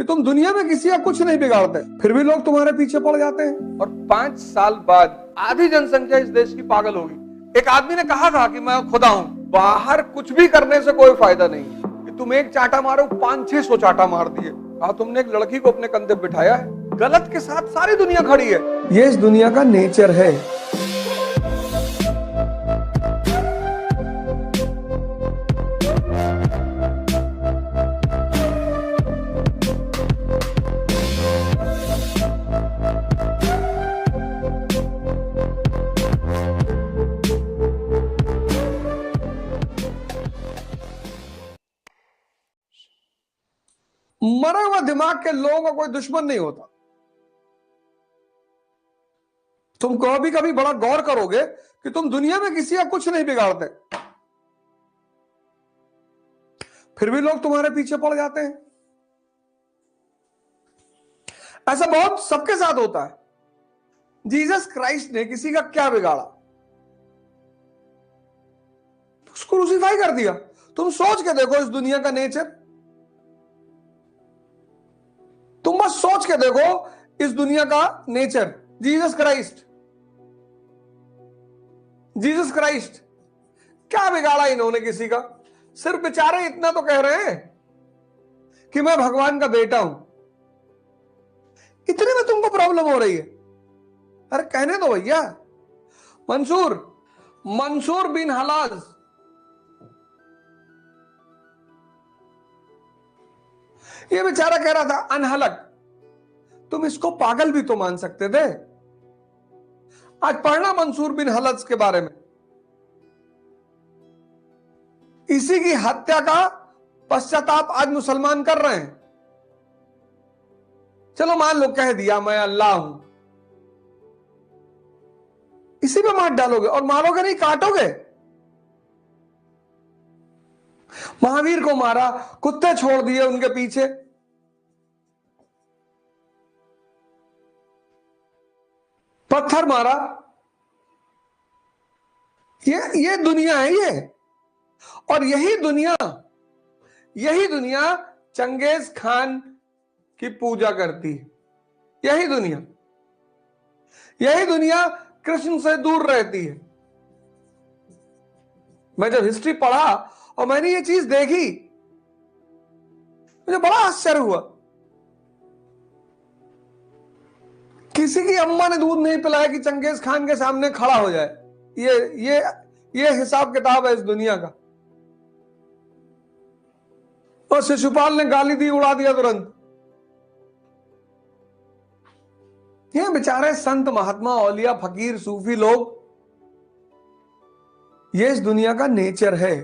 कि तुम दुनिया में किसी का कुछ नहीं बिगाड़ते, फिर भी लोग तुम्हारे पीछे पड़ जाते हैं। और 5 साल बाद आधी जनसंख्या इस देश की पागल होगी। एक आदमी ने कहा था कि मैं खुदा हूं। बाहर कुछ भी करने से कोई फायदा नहीं कि तुम एक चाटा मारो, 500-600 चाटा मार दिए। कहा तुमने एक लड़की को अपने कंधे पे बिठाया है, गलत के साथ सारी दुनिया खड़ी है। ये इस दुनिया का नेचर है। मरा हुआ दिमाग के लोगों का कोई दुश्मन नहीं होता। तुम कभी कभी बड़ा गौर करोगे कि तुम दुनिया में किसी का कुछ नहीं बिगाड़ते, फिर भी लोग तुम्हारे पीछे पड़ जाते हैं। ऐसा बहुत सबके साथ होता है। जीसस क्राइस्ट ने किसी का क्या बिगाड़ा? उसको क्रूसीफाई कर दिया। तुम सोच के देखो इस दुनिया का नेचर। तुम बस सोच के देखो इस दुनिया का नेचर। जीसस क्राइस्ट क्या बिगाड़ा इन्होंने किसी का? सिर्फ बेचारे इतना तो कह रहे हैं कि मैं भगवान का बेटा हूं। इतने में तुमको प्रॉब्लम हो रही है? अरे कहने दो भैया। मंसूर बिन हलाज, ये बेचारा कह रहा था अनहलक। तुम इसको पागल भी तो मान सकते थे। आज पढ़ना मंसूर बिन हलज के बारे में। इसी की हत्या का पश्चाताप आज मुसलमान कर रहे हैं। चलो मान लो कह दिया मैं अल्लाह हूं, इसी पे मार डालोगे और मारोगे नहीं, काटोगे। महावीर को मारा, कुत्ते छोड़ दिए उनके पीछे। पत्थर मारा। ये दुनिया है ये। और यही दुनिया चंगेज खान की पूजा करती है। यही दुनिया कृष्ण से दूर रहती है। मैं जब हिस्ट्री पढ़ा और मैंने ये चीज देखी, मुझे बड़ा आश्चर्य हुआ। किसी की अम्मा ने दूध नहीं पिलाया कि चंगेज खान के सामने खड़ा हो जाए। ये हिसाब किताब है इस दुनिया का। और शिशुपाल ने गाली दी, उड़ा दिया तुरंत। ये बेचारे संत महात्मा औलिया फकीर सूफी लोग, ये इस दुनिया का नेचर है।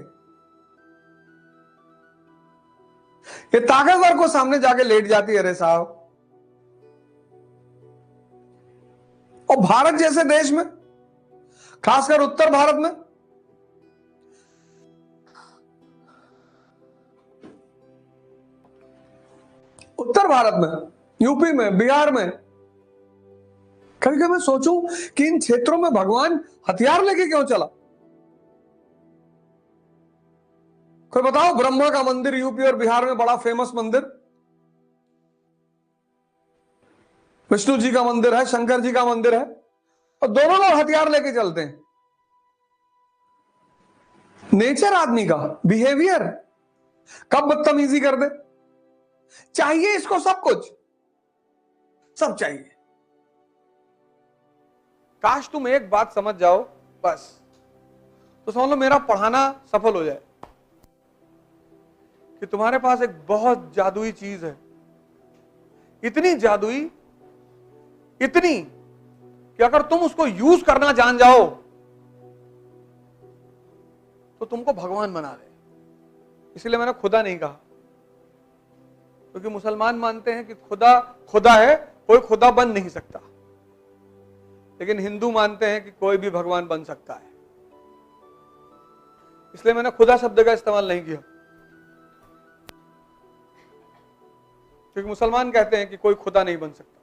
ये ताकतवर को सामने जाके लेट जाती है, अरे साहब। और भारत जैसे देश में, खासकर उत्तर भारत में, यूपी में, बिहार में, कभी कभी मैं सोचूं कि इन क्षेत्रों में भगवान हथियार लेके क्यों चला? कोई बताओ। ब्रह्मा का मंदिर यूपी और बिहार में बड़ा फेमस मंदिर, विष्णु जी का मंदिर है, शंकर जी का मंदिर है, और दोनों लोग हथियार लेके चलते हैं। नेचर आदमी का, बिहेवियर, कब बदतमीजी कर दे। चाहिए इसको सब कुछ, सब चाहिए। काश तुम एक बात समझ जाओ बस, तो समझ लो मेरा पढ़ाना सफल हो जाए कि तुम्हारे पास एक बहुत जादुई चीज है। इतनी जादुई, इतनी कि अगर तुम उसको यूज करना जान जाओ तो तुमको भगवान बना दे। इसलिए मैंने खुदा नहीं कहा, क्योंकि मुसलमान मानते हैं कि खुदा है, कोई खुदा बन नहीं सकता। लेकिन हिंदू मानते हैं कि कोई भी भगवान बन सकता है। इसलिए मैंने खुदा शब्द का इस्तेमाल नहीं किया, क्योंकि मुसलमान कहते हैं कि कोई खुदा नहीं बन सकता।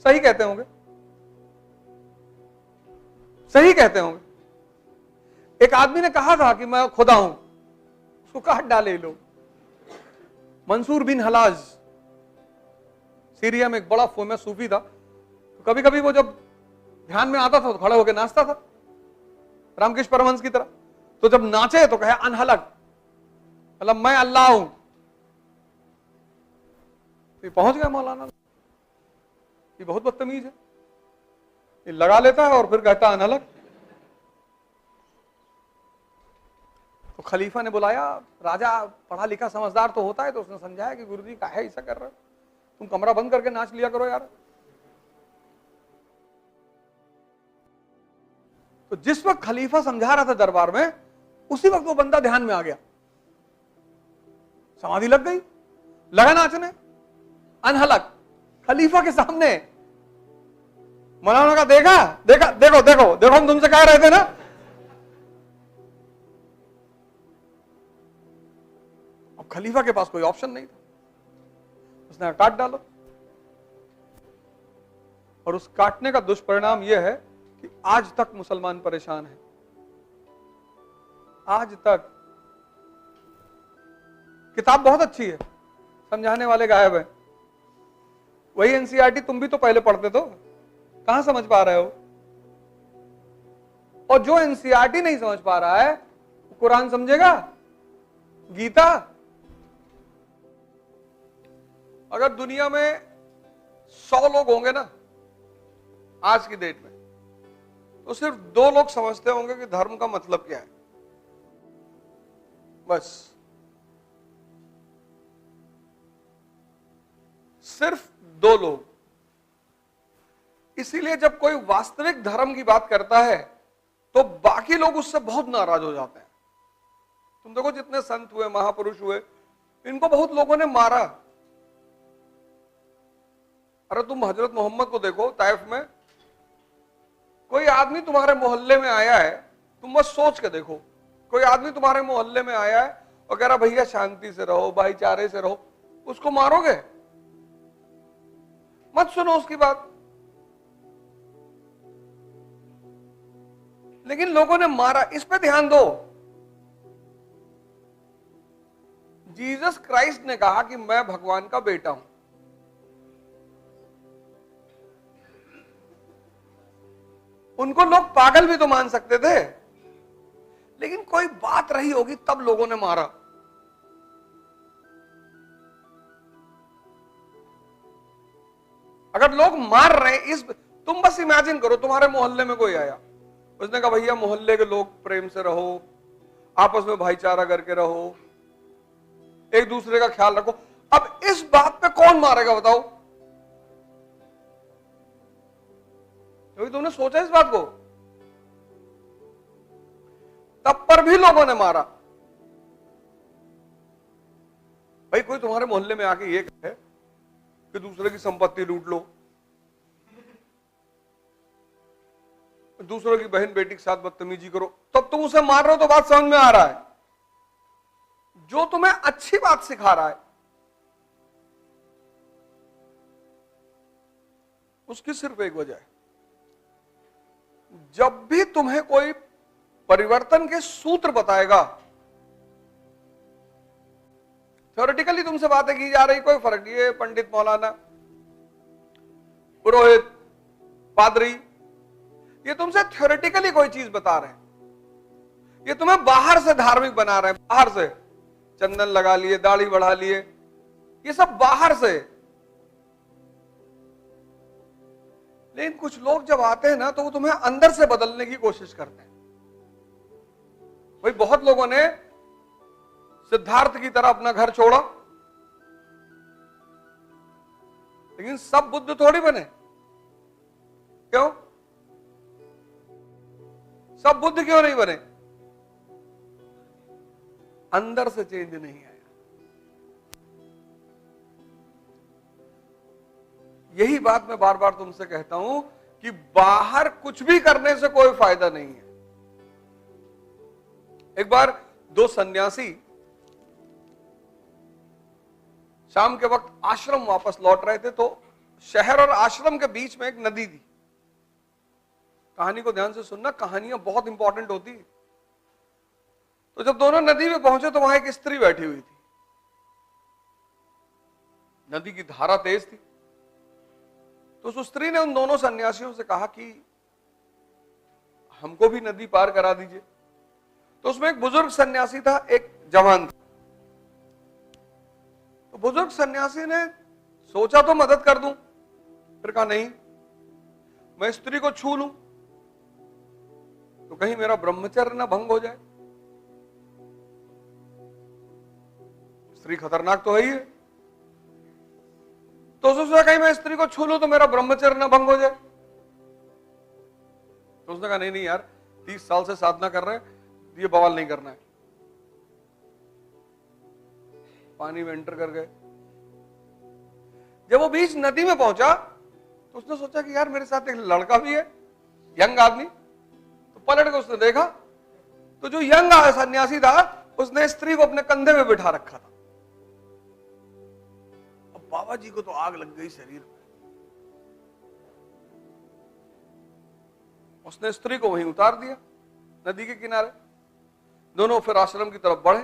सही कहते होंगे। एक आदमी ने कहा था कि मैं खुदा हूं, उसको काट डाले लोग। मंसूर बिन हलाज सीरिया में एक बड़ा फेमस सूफी था, तो कभी कभी वो जब ध्यान में आता था तो खड़े होकर नाचता था रामकृष्ण परमहंस की तरह। तो जब नाचे तो कहे अनहलक, मतलब मैं अल्लाह हूं। तो पहुंच गया मौलाना, ये बहुत बदतमीज है, ये लगा लेता है और फिर कहता है अनहलक। तो खलीफा ने बुलाया, राजा पढ़ा लिखा समझदार तो होता है, तो उसने समझाया कि गुरुजी काहे ऐसा कर रहे हो, तुम कमरा बंद करके नाच लिया करो यार। तो जिस वक्त खलीफा समझा रहा था दरबार में, उसी वक्त वो बंदा ध्यान में आ गया, समाधि लग गई, लगा नाचने अनहलक खलीफा के सामने। मौलाना का देखा, देखा, देखो देखो देखो, हम तुमसे कह रहे थे ना। अब खलीफा के पास कोई ऑप्शन नहीं था, उसने काट डालो। और उस काटने का दुष्परिणाम यह है कि आज तक मुसलमान परेशान है, आज तक। किताब बहुत अच्छी है, समझाने वाले गायब है। वही एनसीईआरटी तुम भी तो पहले पढ़ते तो, कहां समझ पा रहे हो? और जो एनसीईआरटी नहीं समझ पा रहा है, कुरान समझेगा, गीता। अगर दुनिया में 100 लोग होंगे ना आज की डेट में, तो सिर्फ 2 लोग समझते होंगे कि धर्म का मतलब क्या है, बस। सिर्फ 2 लोग। इसीलिए जब कोई वास्तविक धर्म की बात करता है तो बाकी लोग उससे बहुत नाराज हो जाते हैं। तुम देखो जितने संत हुए, महापुरुष हुए, इनको बहुत लोगों ने मारा। अरे तुम हजरत मोहम्मद को देखो, ताइफ में कोई आदमी तुम्हारे मोहल्ले में आया है, तुम बस सोच के देखो, कोई आदमी तुम्हारे मोहल्ले में आया है और कह रहा भैया शांति से रहो, भाईचारे से रहो, उसको मारोगे? मत सुनो उसकी बात। लेकिन लोगों ने मारा, इस पे ध्यान दो। जीसस क्राइस्ट ने कहा कि मैं भगवान का बेटा हूं। उनको लोग पागल भी तो मान सकते थे, लेकिन कोई बात रही होगी तब लोगों ने मारा। अगर लोग मार रहे हैं, तुम बस इमेजिन करो, तुम्हारे मोहल्ले में कोई आया, उसने कहा भैया मोहल्ले के लोग प्रेम से रहो, आपस में भाईचारा करके रहो, एक दूसरे का ख्याल रखो। अब इस बात पे कौन मारेगा बताओ? क्योंकि तुमने सोचा इस बात को? तब पर भी लोगों ने मारा। भाई कोई तुम्हारे मोहल्ले में आके ये कहे कि दूसरे की संपत्ति लूट लो, दूसरों की बहन बेटी के साथ बदतमीजी करो, तब तुम उसे मार रहे हो, तो बात समझ में आ रहा है। जो तुम्हें अच्छी बात सिखा रहा है उसकी सिर्फ एक वजह है, जब भी तुम्हें कोई परिवर्तन के सूत्र बताएगा, थ्योरेटिकली तुमसे बातें की जा रही, कोई फर्क नहीं है, पंडित, मौलाना, पुरोहित, पादरी, ये तुमसे थ्योरेटिकली कोई चीज बता रहे हैं, ये तुम्हें बाहर से धार्मिक बना रहे हैं, बाहर से चंदन लगा लिए, दाढ़ी बढ़ा लिए, ये सब बाहर से। लेकिन कुछ लोग जब आते हैं ना, तो वो तुम्हें अंदर से बदलने की कोशिश करते हैं। भाई बहुत लोगों ने सिद्धार्थ की तरह अपना घर छोड़ा, लेकिन सब बुद्ध थोड़ी बने। क्यों? सब बुद्ध क्यों नहीं बने? अंदर से चेंज नहीं आया। यही बात मैं बार बार तुमसे कहता हूं कि बाहर कुछ भी करने से कोई फायदा नहीं है। एक बार 2 सन्यासी शाम के वक्त आश्रम वापस लौट रहे थे, तो शहर और आश्रम के बीच में एक नदी थी। कहानी को ध्यान से सुनना, कहानियां बहुत इंपॉर्टेंट होती। तो जब दोनों नदी में पहुंचे तो वहां एक स्त्री बैठी हुई थी। नदी की धारा तेज थी, तो उस स्त्री ने उन दोनों सन्यासियों से कहा कि हमको भी नदी पार करा दीजिए। तो उसमें एक बुजुर्ग सन्यासी था, एक जवान था। तो बुजुर्ग सन्यासी ने सोचा तो मदद कर दूं, फिर कहा नहीं, मैं स्त्री को छू लूं तो कहीं मेरा ब्रह्मचर्य ना भंग हो जाए। स्त्री खतरनाक तो है ही है। तो उसने सोचा कहीं मैं स्त्री को छू लूं तो मेरा ब्रह्मचर्य ना भंग हो जाए। तो उसने कहा नहीं नहीं यार, 30 साल से साधना कर रहे हैं, ये बवाल नहीं करना है। पानी में एंटर कर गए। जब वो बीच नदी में पहुंचा तो उसने सोचा कि यार मेरे साथ एक लड़का भी है, यंग आदमी। तो पलट के उसने देखा तो जो यंग सन्यासी था उसने स्त्री को अपने कंधे में बिठा रखा था। अब बाबा जी को तो आग लग गई शरीर में। उसने स्त्री को वहीं उतार दिया नदी के किनारे। दोनों फिर आश्रम की तरफ बढ़े।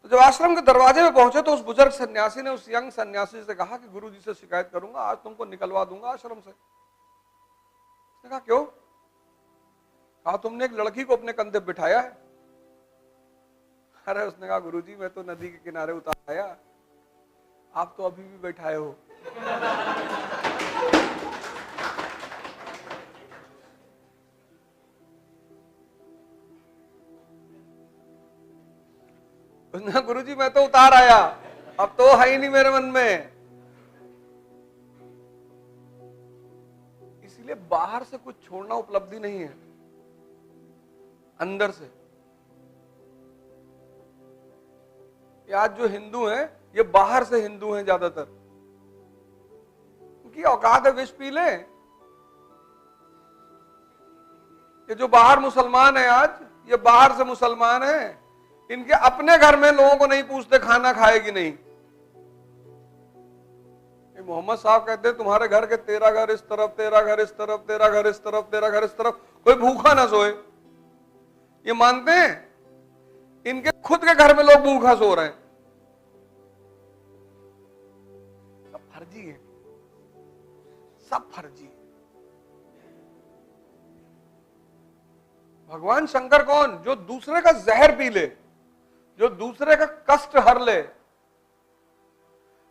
तो जब आश्रम के दरवाजे में पहुंचे तो उस बुजुर्ग सन्यासी ने उस यंग सन्यासी से कहा कि गुरुजी से शिकायत करूंगा, आज तुमको निकलवा दूंगा आश्रम से। उसने कहा क्यों? कहा तुमने एक लड़की को अपने कंधे बिठाया है। अरे उसने कहा गुरुजी मैं तो नदी के किनारे उतार आया, आप तो अभी भी बैठाए हो। उसने कहा गुरुजी मैं तो उतार आया, अब तो है ही नहीं मेरे मन में। इसलिए बाहर से कुछ छोड़ना उपलब्धि नहीं है, अंदर से। ये आज जो हिंदू हैं ये बाहर से हिंदू हैं ज्यादातर। उनकी औकात है विष पी ले। ये जो बाहर मुसलमान है आज, ये बाहर से मुसलमान है, इनके अपने घर में लोगों को नहीं पूछते खाना खाए कि नहीं। मोहम्मद साहब कहते हैं तुम्हारे घर के 13 घर इस तरफ, 13 घर इस तरफ, 13 घर इस तरफ, 13 घर इस तरफ, कोई भूखा ना सोए। ये मानते हैं इनके खुद के घर में लोग भूखा सो रहे हैं। सब फर्जी है, सब फर्जी है। भगवान शंकर कौन? जो दूसरे का जहर पी ले, जो दूसरे का कष्ट हर ले।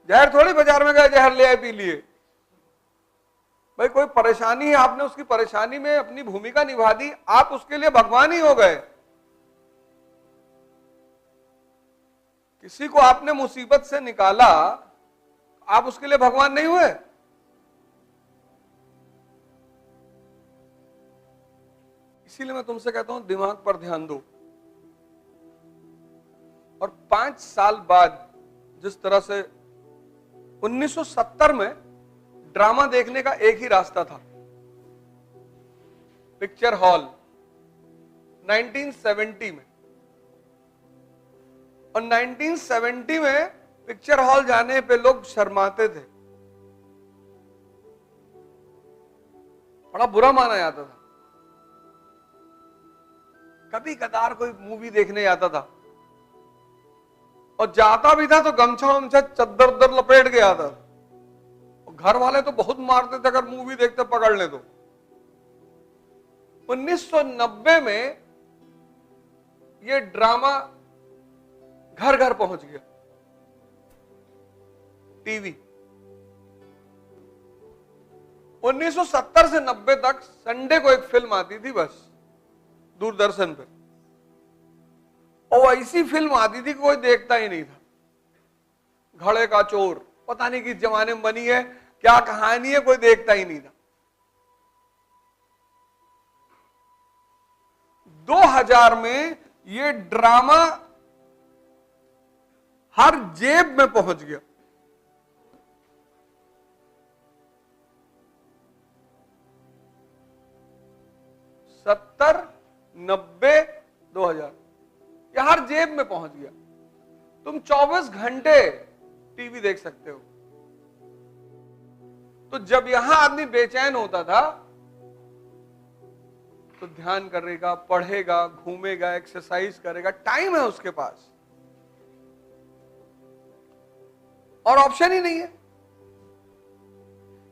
जहर थोड़ी बाजार में गए जहर ले आए पी लिए। भाई कोई परेशानी है, आपने उसकी परेशानी में अपनी भूमिका निभा दी, आप उसके लिए भगवान ही हो गए। किसी को आपने मुसीबत से निकाला, आप उसके लिए भगवान नहीं हुए। इसीलिए मैं तुमसे कहता हूं दिमाग पर ध्यान दो। और 5 साल बाद जिस तरह से 1970 में ड्रामा देखने का एक ही रास्ता था, पिक्चर हॉल। 1970 में, और 1970 में पिक्चर हॉल जाने पे लोग शर्माते थे, बड़ा बुरा माना जाता था। कभी कदार कोई मूवी देखने जाता था, और जाता भी था तो गमछा वमछा चद्दर उद्दर लपेट के आता था। घर वाले तो बहुत मारते थे अगर मूवी देखते पकड़ ले तो। 1990 में ये ड्रामा घर घर पहुंच गया, टीवी। 1970 से 90 तक संडे को एक फिल्म आती थी बस दूरदर्शन पे, और ऐसी फिल्म आती थी कोई देखता ही नहीं था। घड़े का चोर, पता नहीं किस जमाने में बनी है, क्या कहानी है, कोई देखता ही नहीं था। 2000 में ये ड्रामा हर जेब में पहुंच गया। सत्तर, 90, 2000 ये हर जेब में पहुंच गया। तुम 24 घंटे टीवी देख सकते हो। तो जब यहां आदमी बेचैन होता था तो ध्यान करेगा, पढ़ेगा, घूमेगा, एक्सरसाइज करेगा, टाइम है उसके पास, और ऑप्शन ही नहीं है।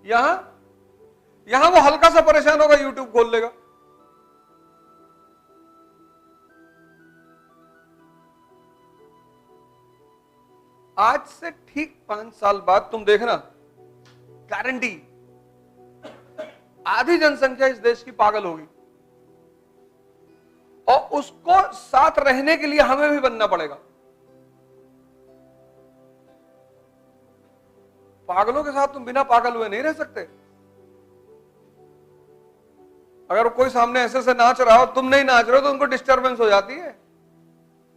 यहां यहां वो हल्का सा परेशान होगा, यूट्यूब खोल लेगा। आज से ठीक 5 साल बाद तुम देखना, गारंटी आधी जनसंख्या इस देश की पागल होगी, और उसको साथ रहने के लिए हमें भी बनना पड़ेगा। पागलों के साथ तुम बिना पागल हुए नहीं रह सकते। अगर कोई सामने ऐसे से नाच रहा हो, तुम नहीं नाच रहे हो, तो उनको डिस्टरबेंस हो जाती है,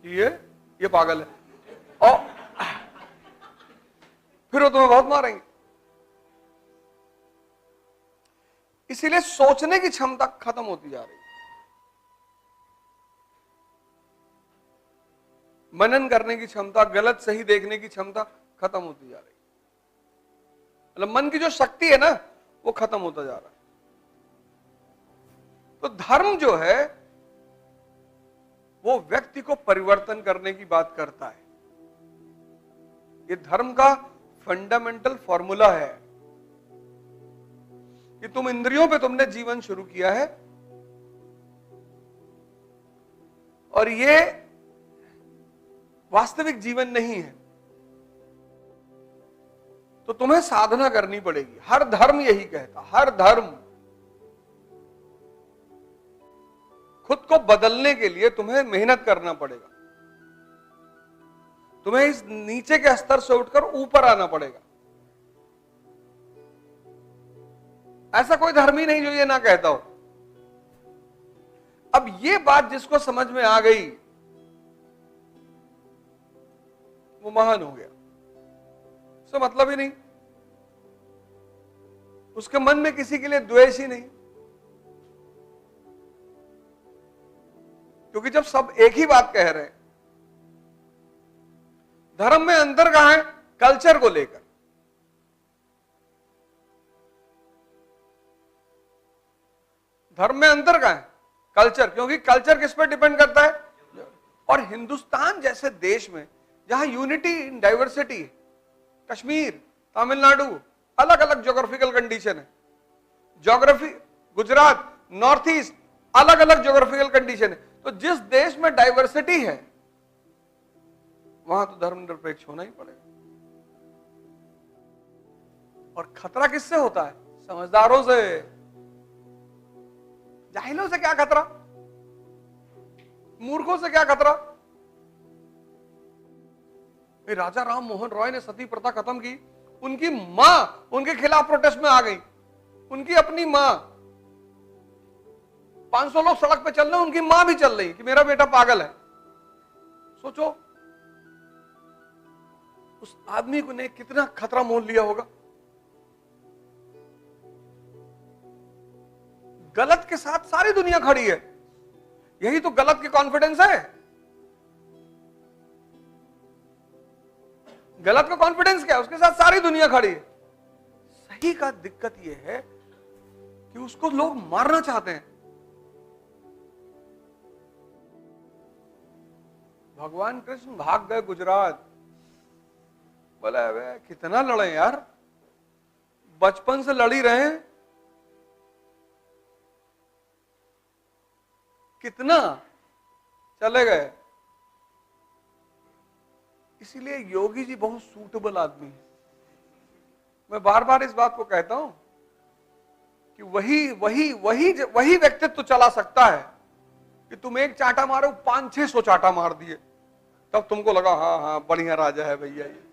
ये पागल है, और फिर वो तुम्हें बहुत मारेंगे। इसीलिए सोचने की क्षमता खत्म होती जा रही है, मनन करने की क्षमता, गलत सही देखने की क्षमता खत्म होती जा रही है। मतलब मन की जो शक्ति है ना, वो खत्म होता जा रहा है। तो धर्म जो है वो व्यक्ति को परिवर्तन करने की बात करता है। ये धर्म का फंडामेंटल फॉर्मूला है कि तुम इंद्रियों पे तुमने जीवन शुरू किया है, और ये वास्तविक जीवन नहीं है, तो तुम्हें साधना करनी पड़ेगी। हर धर्म यही कहता, हर धर्म खुद को बदलने के लिए तुम्हें मेहनत करना पड़ेगा, तुम्हें इस नीचे के स्तर से उठकर ऊपर आना पड़ेगा। ऐसा कोई धर्म ही नहीं जो ये ना कहता हो। अब ये बात जिसको समझ में आ गई वो महान हो गया, उससे मतलब ही नहीं, उसके मन में किसी के लिए द्वेष ही नहीं, क्योंकि जब सब एक ही बात कह रहे हैं। धर्म में अंतर कहां है? कल्चर को लेकर। धर्म में अंतर कहां है? कल्चर, क्योंकि कल्चर किस पर डिपेंड करता है? और हिंदुस्तान जैसे देश में जहां यूनिटी इन डाइवर्सिटी है, कश्मीर, तमिलनाडु, अलग अलग ज्योग्राफिकल कंडीशन है, ज्योग्राफी, गुजरात, नॉर्थ ईस्ट, अलग अलग ज्योग्राफिकल कंडीशन है। तो जिस देश में डाइवर्सिटी है वहां तो धर्मनिरपेक्ष होना ही पड़ेगा। और खतरा किससे होता है? समझदारों से। जाहिलों से क्या खतरा? मूर्खों से क्या खतरा? राजा राम मोहन रॉय ने सती प्रथा खत्म की, उनकी मां उनके खिलाफ प्रोटेस्ट में आ गई, उनकी अपनी मां। 500 लोग सड़क पे चल रहे हैं, उनकी मां भी चल रही कि मेरा बेटा पागल है। सोचो उस आदमी को ने कितना खतरा मोल लिया होगा। गलत के साथ सारी दुनिया खड़ी है, यही तो गलत की कॉन्फिडेंस है। गलत का कॉन्फिडेंस क्या है? उसके साथ सारी दुनिया खड़ी है। सही का दिक्कत यह है कि उसको लोग मारना चाहते हैं। भगवान कृष्ण भाग गए गुजरात, बोला वे कितना लड़े यार, बचपन से लड़ी रहे, कितना चले गए। इसीलिए योगी जी बहुत सूटेबल आदमी है। मैं बार बार इस बात को कहता हूं कि वही व्यक्तित्व चला सकता है कि तुम एक चांटा मारो, 500-600 चांटा मार दिए, तब तुमको लगा हाँ हाँ बढ़िया राजा है भैया ये।